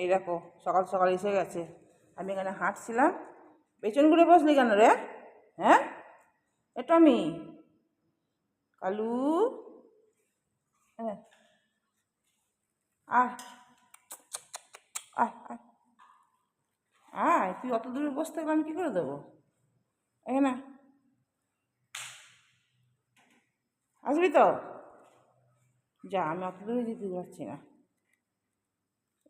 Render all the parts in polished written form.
এই দেখো সকাল সকাল এসে গেছে। আমি এখানে হাঁটছিলাম। পেছন ঘুরে বসলি কেন রে? হ্যাঁ, এটা আমি কালু। হ্যাঁ, আয় আয় আয় আয়, তুই অত দূরে বসতে থাকলে আমি কী করে দেবো? এখানে আসবি তো? যা, আমি অত দূরে যেতে পারছি না,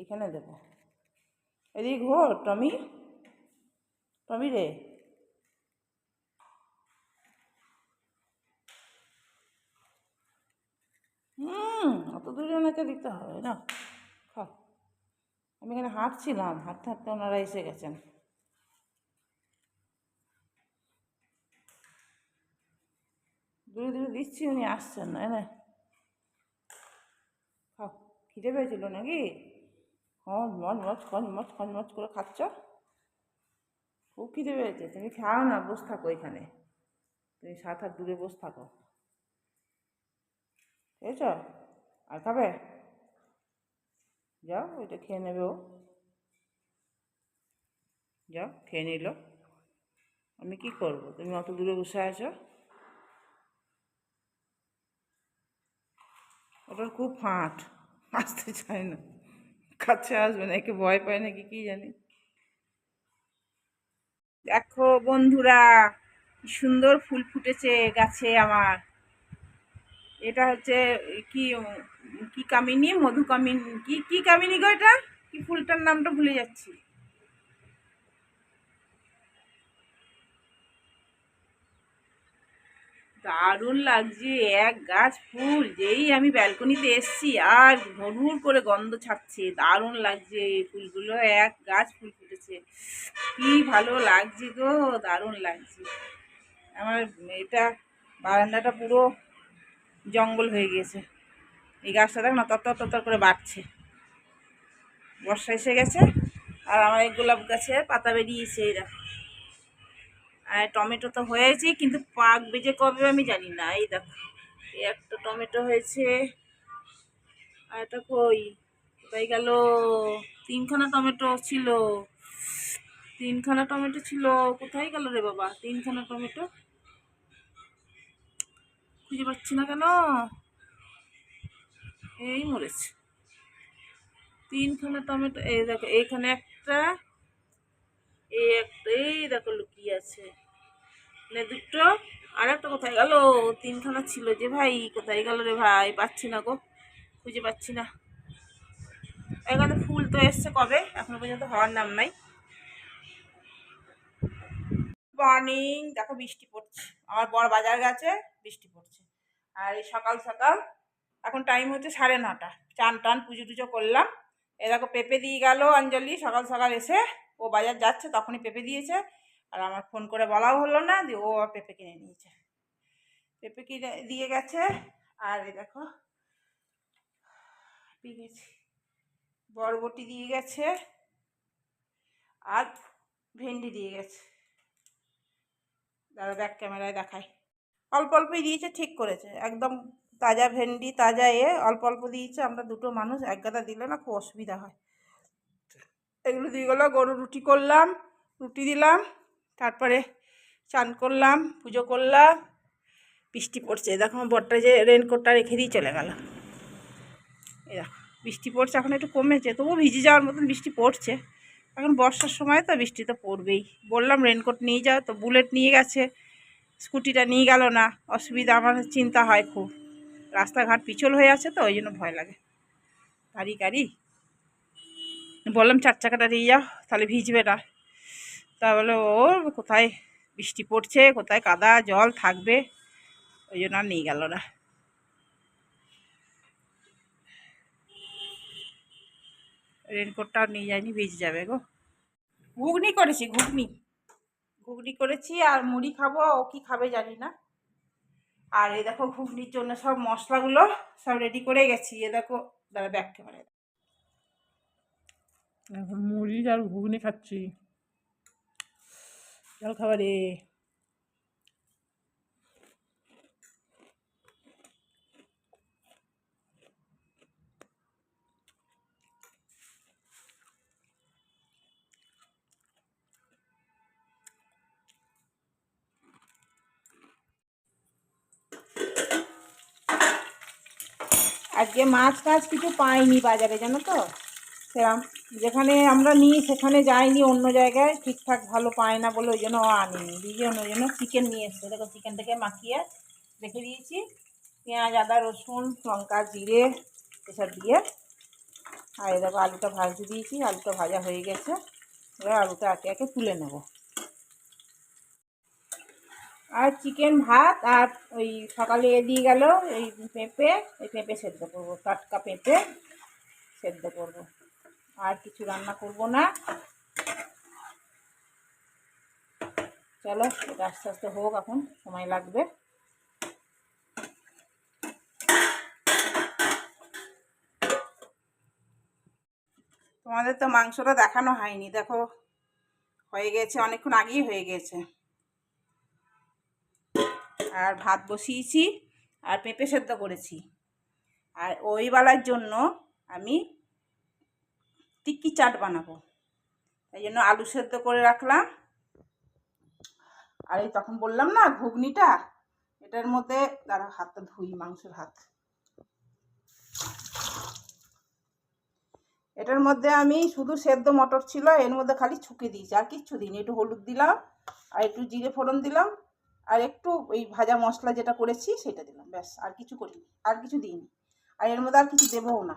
এখানে দেবো। এদিকে ঘোর টমি, টমি রে। অত দূরে ওনাকে দিতে হবে না। খা। আমি এখানে হাঁটছিলাম, হাঁটতে হাঁটতে ওনারা এসে গেছেন। দূরে দূরে দিচ্ছি, উনি আসছেন না। এনে খাও। খিদে পেয়েছিল নাকি? খঞ্চ করে খাচ্ছ। খুব খিদে পেয়েছে, তুমি খাও না, বসে থাকো এখানে। তুমি 7 হাত দূরে বসে থাকো, বুঝেছ? আর খাবে? যাও, ওইটা খেয়ে নেবে ও। যাও, খেয়ে নিল। আমি কি করব? তুমি অত দূরে বসে আছো। ওটার খুব ফাঁট, আসতে চায় না, কাছে আসবে না, একে ভয় পায় নাকি কি জানি। দেখো বন্ধুরা, কি সুন্দর ফুল ফুটেছে গাছে আমার। এটা হচ্ছে কি কি কামিনী, মধু কামিনী, কি কি কামিনী গো এটা? কি ফুলটার নামটা ভুলে যাচ্ছি। দারুণ লাগছে। এক গাছ ফুল যেই আমি ব্যালকনিতে এসছি আর ভরপুর করে গন্ধ ছাড়ছে, দারুণ লাগছে। ফুলগুলো এক গাছ ফুল ফুটেছে, কি ভালো লাগছে গো, দারুণ লাগছে। আমার এটা বারান্দাটা পুরো জঙ্গল হয়ে গিয়েছে। এই গাছটা দেখ না, তত্তর তত্তর করে বাড়ছে। বর্ষা এসে গেছে আর আমার এই গোলাপ গাছে পাতা বেরিয়েছে, এই দেখো। আর টমেটো তো হয়েছে, কিন্তু পাকবে যে কবে আমি জানি না। এই দেখো, এই একটা টমেটো হয়েছে, আর এটা কই, কোথায় গেল? 3খানা টমেটো ছিল, 3খানা টমেটো ছিল, কোথায় গেল রে বাবা? 3খানা টমেটো খুঁজে পাচ্ছি না কেন? এই মরেছে। 3খানা টমেটো, এই দেখো এইখানে একটা, এই একটা, এই দেখো লুকিয়ে আছে। দুটো, আর একটা কোথায় গেল? 3খানা ছিল যে ভাই, কোথায় গেল রে ভাই? পাচ্ছি না গো, খুঁজে পাচ্ছি না। এখানে ফুল তো এসছে কবে, এখনো পর্যন্ত হওয়ার নাম নাই। মর্নিং, দেখো বৃষ্টি পড়ছে, আমার বড় বাজার গেছে, বৃষ্টি পড়ছে। আর এই সকাল সকাল, এখন টাইম হচ্ছে 9:30, চান টান পুজো টুজো করলাম। এ দেখো পেঁপে দিয়ে গেল অঞ্জলি সকাল সকাল এসে, ও বাজার যাচ্ছে তখনই পেঁপে দিয়েছে। আর আমার ফোন করে বলাও হলো না, দিয়ে ও পেঁপে কিনে নিয়েছে, পেঁপে কিনে দিয়ে গেছে। আর এই দেখো পেয়ে গেছি, বরবটি দিয়ে গেছে, আর ভেন্ডি দিয়ে গেছে। দাদা ব্যাক ক্যামেরায় দেখায়, অল্প অল্পই দিয়েছে, ঠিক করেছে একদম। তাজা ভেন্ডি, তাজা অল্প অল্প দিয়েছে। আমরা দুটো মানুষ, এক গাদা দিলে না খুব অসুবিধা হয়। এগুলো দিয়ে গেলো, গরু রুটি করলাম, রুটি দিলাম, তারপরে চান করলাম, পুজো করলাম। বৃষ্টি পড়ছে, দেখো আমার বরটা যে রেনকোটটা রেখে দিয়ে চলে গেল। এ দেখো বৃষ্টি পড়ছে, এখন একটু কমেছে, তবুও ভিজে যাওয়ার মতন বৃষ্টি পড়ছে। এখন বর্ষার সময় তো বৃষ্টি তো পড়বেই। বললাম রেনকোট নিয়ে যাও, তো বুলেট নিয়ে গেছে, স্কুটিটা নিয়ে গেল না। অসুবিধা, আমার চিন্তা হয় খুব, রাস্তাঘাট পিছল হয়ে আছে তো, ওই জন্য ভয় লাগে। গাড়ি গাড়ি বললাম 4 চাকাটা নিয়ে যাও, তাহলে ভিজবে না। তা বলে ও কোথায় বৃষ্টি পড়ছে, কোথায় কাদা জল থাকবে, ওই জন্য আর নিয়ে গেল না। রেনকোটটা আর নিয়ে যায়নি, ভিজে যাবে গো। ঘুগনি করেছি, ঘুগনি ঘুগনি করেছি, আর মুড়ি খাবো, ও কি খাবে জানি না। আর এই দেখো ঘুগনির জন্য সব মশলাগুলো সব রেডি করে গেছি। এ দেখো, দাঁড়া ব্যাক ক্যামেরায়, এখন মুড়ি আর ঘুগনি খাচ্ছি, জল খাবারে। আজকে মাছ টাছ কিছু পাইনি বাজারে, জানো তো, সেরকম যেখানে আমরা নিই সেখানে যাইনি, অন্য জায়গায় ঠিকঠাক ভালো পায় না বলে ওই জন্য আনিনি। দুজন ওই জন্য চিকেন নিয়ে এসছে, দেখো চিকেনটাকে মাখিয়ে রেখে দিয়েছি, পেঁয়াজ আদা রসুন লঙ্কা জিরে এসব দিয়ে। আর এই দেখো আলুটা ভাজতে দিয়েছি, আলুটা ভাজা হয়ে গেছে, এবার আলুটা একে একে তুলে নেব। আর চিকেন ভাত আর ওই সকালে দিয়ে গেল এই পেঁপে, এই পেঁপে সেদ্ধ করবো, টাটকা পেঁপে সেদ্ধ করবো, আর কিছু রান্না করব না। চলো এটা আস্তে আস্তে হোক, এখন সময় লাগবে। তোমাদের তো মাংসটা দেখানো হয়নি, দেখো হয়ে গেছে, অনেকক্ষণ আগেই হয়ে গেছে। আর ভাত বসিয়েছি আর পেঁপে সেদ্ধ করেছি। আর ওই বেলার জন্য আমি টিক্কি চাট বানাবো, তাই জন্য আলু সেদ্ধ করে রাখলাম। আর এই তখন বললাম না ঘুগনিটা, এটার মধ্যে দাঁড়া হাতটা ধুই, মাংসের হাত, এটার মধ্যে আমি শুধু সেদ্ধ মটর ছিল, এর মধ্যে খালি ছুঁকে দিয়েছি, আর কিচ্ছু দিইনি। একটু হলুদ দিলাম আর একটু জিরে ফোড়ন দিলাম আর একটু ওই ভাজা মশলা যেটা করেছি সেটা দিলাম, ব্যাস, আর কিছু করিনি, আর কিছু দিইনি। আর এর মধ্যে আর কিছু দেবও না।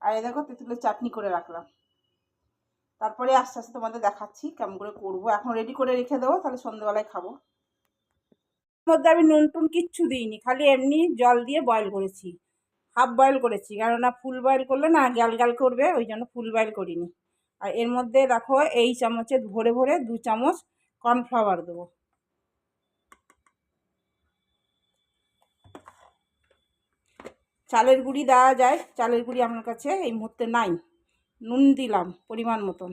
আর এই দেখো তেঁতুলের চাটনি করে রাখলাম, তারপরে আস্তে আস্তে তোমাদের দেখাচ্ছি কেমন করে করবো। এখন রেডি করে রেখে দেবো, তাহলে সন্ধ্যেবেলায় খাবো। এর মধ্যে আমি নুন টুন কিচ্ছু দিইনি, খালি এমনি জল দিয়ে বয়েল করেছি, হাফ বয়েল করেছি, কেননা ফুল বয়েল করলে না গ্যাল গ্যাল করবে, ওই জন্য ফুল বয়েল করিনি। আর এর মধ্যে দেখো এই চামচে ভরে ভরে 2 চামচ কর্নফ্লাওয়ার দেবো। চালের গুঁড়ি দেওয়া যায়, চালের গুঁড়ি আমার কাছে এই মুহূর্তে নাই। নুন দিলাম পরিমাণ মতন,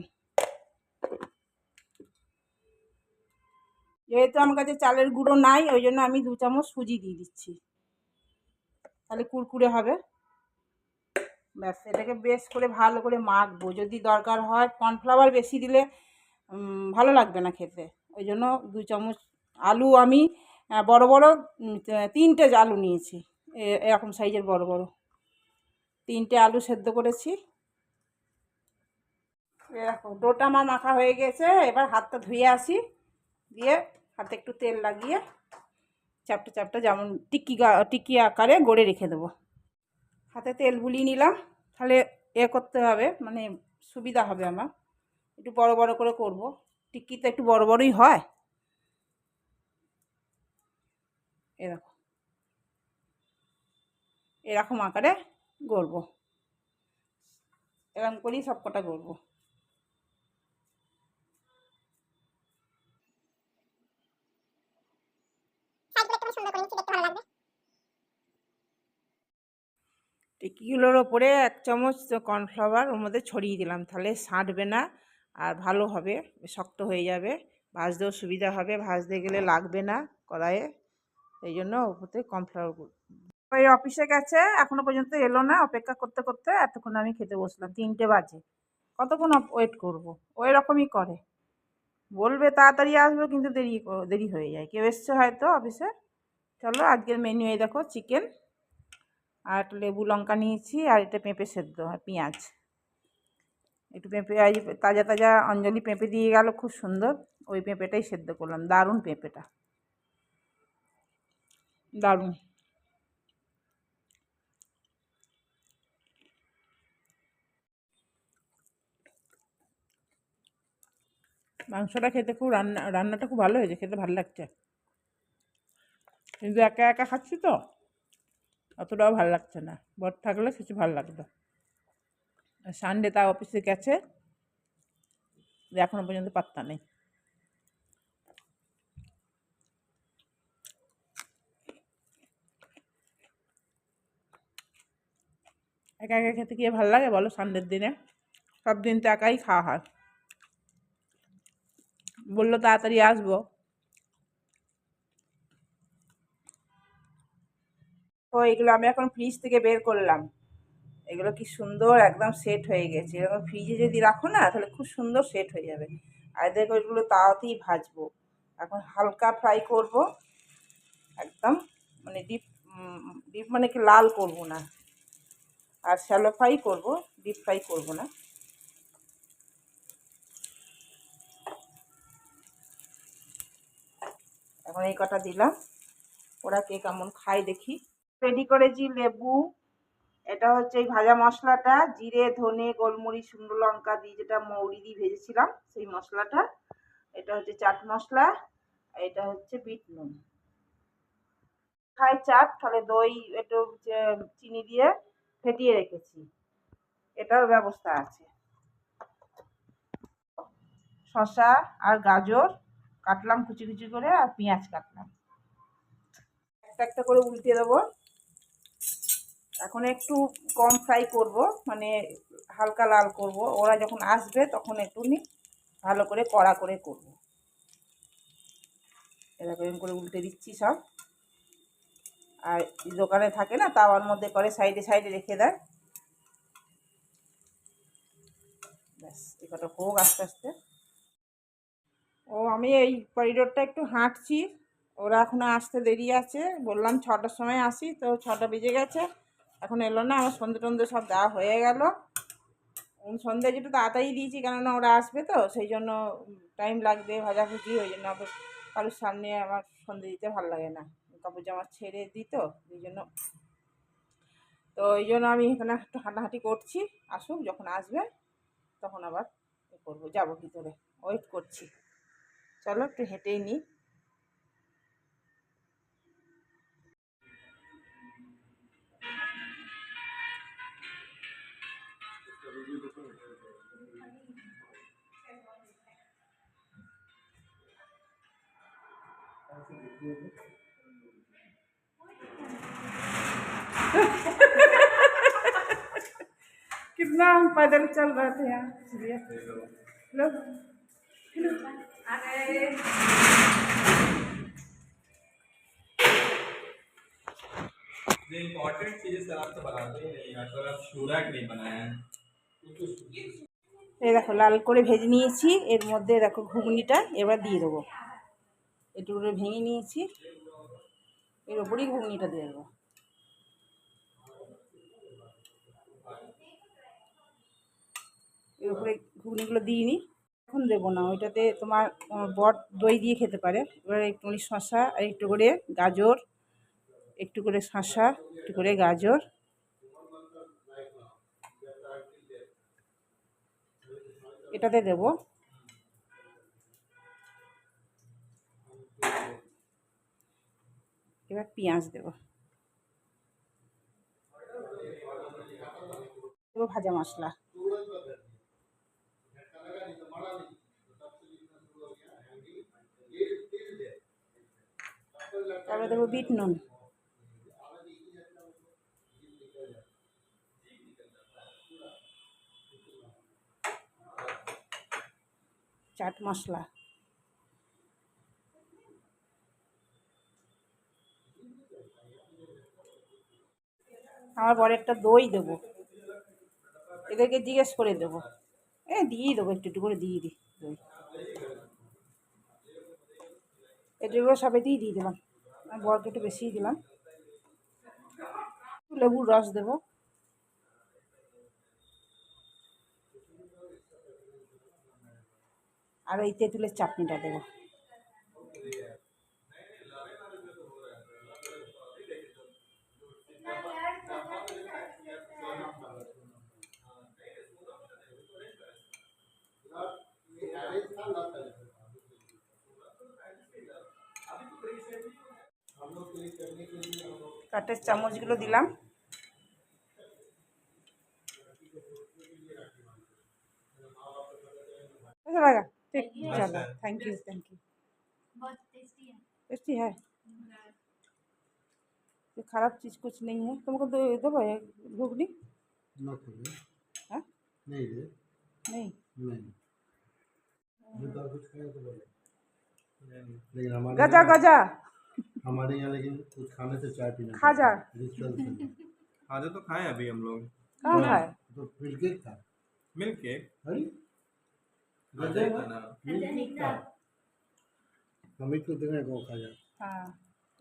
যেহেতু আমার কাছে চালের গুঁড়ো নাই ওই জন্য আমি 2 চামচ সুজি দিয়ে দিচ্ছি, তাহলে কুরকুরে হবে। ব্যাস, এটাকে বেশ করে ভালো করে মাখবো। যদি দরকার হয় কর্নফ্লাওয়ার বেশি দিলে ভালো লাগবে না খেতে, ওই জন্য 2 চামচ। আলু আমি বড় বড় 3টে আলু নিয়েছি, এরকম সাইজের বড় বড় 3টে আলু সেদ্ধ করেছি। এরকম ডোটা আমার মাখা হয়ে গেছে, এবার হাতটা ধুয়ে আসি, দিয়ে হাতে একটু তেল লাগিয়ে চ্যাপটা চ্যাপটা যেমন টিক্কি আকারে গড়ে রেখে দেবো। হাতে তেল বুলিয়ে নিলাম, তাহলে করতে হবে, মানে সুবিধা হবে আমার, একটু বড় বড় করে করব। টিক্কি তো একটু বড় বড়ই হয়। এরকম এরকম আকারে গড়ব, এরকম করেই সব কটা গড়ব। টিক্কিগুলোর ওপরে 1 চামচ কর্নফ্লাওয়ার ওর মধ্যে ছড়িয়ে দিলাম, তাহলে সাঁটবে না আর ভালো হবে, শক্ত হয়ে যাবে, ভাজতেও সুবিধা হবে, ভাজতে গেলে লাগবে না কড়াইয়ে, এই জন্য ওপরে কর্নফ্লাওয়ার। ওই অফিসে গেছে, এখনো পর্যন্ত এলো না, অপেক্ষা করতে করতে এতক্ষণ আমি খেতে বসলাম, 3টে বাজে, কতক্ষণ ওয়েট করব। ওই রকমই করে, বলবে তাড়াতাড়ি আসবে কিন্তু দেরি হয়ে যায়, কেউ এসছে হয়তো অফিসে। চলো আজকের মেনু এই দেখো, চিকেন আর একটু লেবু লঙ্কা নিয়েছি, আর এটা পেঁপে সেদ্ধ আর পেঁয়াজ, একটু পেঁপে তাজা তাজা অঞ্জলি পেঁপে দিয়ে গেল, খুব সুন্দর, ওই পেঁপেটাই সেদ্ধ করলাম, দারুণ পেঁপেটা, দারুণ। মাংসটা খেতে খুব রান্নাটা খুব ভালো হয়েছে, খেতে ভালো লাগছে, কিন্তু একা একা খাচ্ছি তো অতটাও ভালো লাগছে না, বর থাকলে কিছু ভালো লাগতো। সানডে তা অফিসে গেছে, এখনো পর্যন্ত পাত্তা নেই। একা একা খেতে গিয়ে ভালো লাগে বলো, সানডের দিনে? সব দিন তো একাই খাওয়া হয়, বললো তাড়াতাড়ি আসবো। তো এগুলো আমি এখন ফ্রিজ থেকে বের করলাম, এগুলো কি সুন্দর একদম সেট হয়ে গেছে, এরকম ফ্রিজে যদি রাখো না তাহলে খুব সুন্দর সেট হয়ে যাবে। আর দেখো এগুলো তাওয়াতেই ভাজবো, এখন হালকা ফ্রাই করব একদম, মানে ডিপ ডিপ মানে কি লাল করব না, আর শ্যালো ফ্রাই করবো, ডিপ ফ্রাই করবো না। এখন এই কটা দিলাম, ওরা কে কেমন খায় দেখি। রেডি করেছি লেবু, এটা হচ্ছে এই ভাজা মশলাটা, জিরে ধনে গোলমরিচ শুকনো লঙ্কা দিয়ে যেটা মৌরি দিয়ে ভেজেছিলাম সেই মশলাটা। এটা হচ্ছে চাট মশলা, এটা হচ্ছে বিট নুন। খাই চাট, তাহলে দই একটু চিনি দিয়ে ফেটিয়ে রেখেছি, এটার ব্যবস্থা আছে। শসা আর গাজর কাটলাম কুচি কুচি করে, আর পেঁয়াজ কাটলাম। একটা একটা করে উল্টে দেবো। এখন একটু কম ফ্রাই করব, মানে হালকা লাল করব। ওরা যখন আসবে তখন একটুখানি ভালো করে কড়া করে করব। এরকম করে উল্টে দিচ্ছি সব। আর দোকানে থাকে না, তাওয়ার মধ্যে করে সাইডে সাইডে রেখে দেয়। ব্যাস এটা হোক আস্তে আস্তে। আমি এই করিডোরটা একটু হাঁটছি, ওরা এখনো আসতে দেরি আছে। বললাম 6টার সময় আসি, তো 6টা বেজে গেছে, এখন এলো না। আমার সন্ধে টন্ধে সব দেওয়া হয়ে গেল। সন্ধে একটু তাড়াতাড়ি দিয়েছি, কেননা ওরা আসবে তো সেই জন্য টাইম লাগবে ভাজাভুজি, ওই জন্য আবার কারোর সামনে আমার সন্ধে দিতে ভালো লাগে না, কাপড় জামা ছেড়ে দিই তো ওই জন্য। তো ওই জন্য আমি এখানে একটু হাঁটাহাঁটি করছি, আসুক যখন আসবে তখন আবার করবো, যাবো ভিতরে, ওয়েট করছি। চলো একটু হেঁটেই নিই। कितना हम पैदल चल रहे थे यहाँ, लोग इम्पोर्टेंट चीजें सर आप तो बनाते ही नहीं, अगर आप शूरक नहीं बनाया है। এই দেখো লাল করে ভেজে নিয়েছি, এর মধ্যে দেখো ঘুগনিটা এবার দিয়ে দেবো। একটু করে ভেঙে নিয়েছি, এর ওপরেই ঘুগনিটা দিয়ে দেবো। এর উপরে ঘুগনিগুলো দিয়ে নিই, এখন দেবো না ওইটাতে। তোমার বট দই দিয়ে খেতে পারে। এবার একটু শসা আর একটু করে গাজর, একটু করে শসা, একটু করে গাজর, এটাতে দেবো। এবার পেঁয়াজ দেবো, দেবো ভাজা মশলা, তারপরে দেবো বিট নুন, চাট মশলা, আমার বড় একটা দই দেবো। এদেরকে জিজ্ঞেস করে দেবো, দিয়েই দেবো, একটু একটু করে দিয়ে দিই দই। এগুলো সবেতেই দিয়ে দিলাম, বরকে একটু বেশিই দিলাম। লেবুর রস দেবো, আর এই তেঁতুলের চাটনিটা দেবো। কাঠের চামচগুলো দিলাম। लगा ठीक, चलो थैंक यू थैंक यू। बहुत टेस्टी है, तो खराब चीज़ कुछ नहीं है। तुमको दो दो घुगनी हाँ नहीं नहीं गजा गजा हमारे यहाँ, लेकिन कुछ खाने से चाय पीना खा जा। रिचुअल से। खाते तो खाए अभी हम लोग। कहाँ खाए? तो मिल्क केक था। मिल्क केक अरे गजा था ना। मिल्क केक था, हमें तो देना को खा जा। हाँ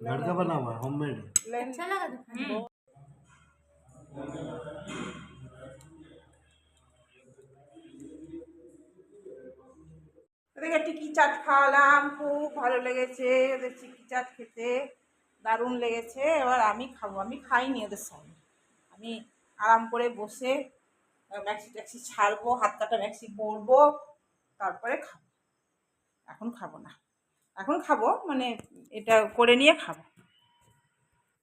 घर का बना हुआ होममेड। अच्छा लगा था। ওদেরকে টিকি চাট খাওয়ালাম, খুব ভালো লেগেছে ওদের টিকি চাট খেতে, দারুণ লেগেছে। এবার আমি খাবো, আমি খাইনি ওদের সঙ্গে, আমি আরাম করে বসে ম্যাক্সি ট্যাক্সি ছাড়বো, হাত কাটা ম্যাক্সি পরবো, তারপরে খাবো। এখন খাবো না, এখন খাবো মানে এটা করে নিয়ে খাবো।